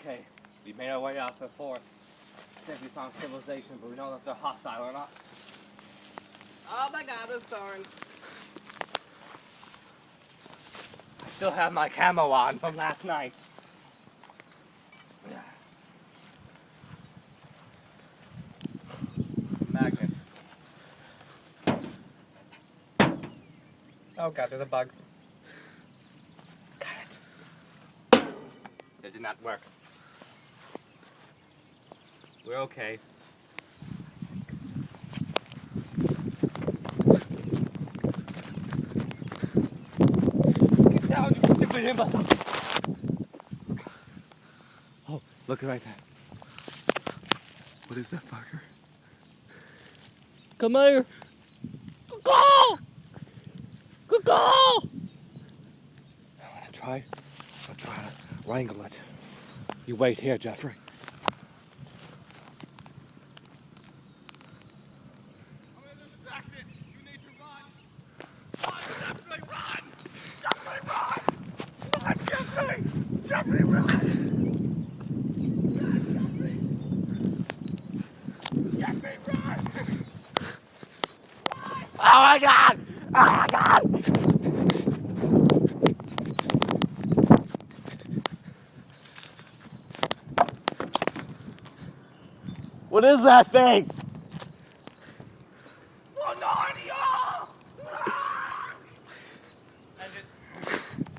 okay. We made our way out to the forest. I think we found civilization, but we don't know if they're hostile or not. Oh my god, there's thorns. I still have my camo on from last night. Magnet. Oh god, there's a bug. Got it. It did not work. We're okay. Get down, you stupid imbecile! Oh, look right there. What is that fucker? Come here! Go! Go! I'll try to wrangle it. You wait here, Jeffrey. Jeffrey, run! Jeffrey, run! Oh my god! Oh my god! What is that thing?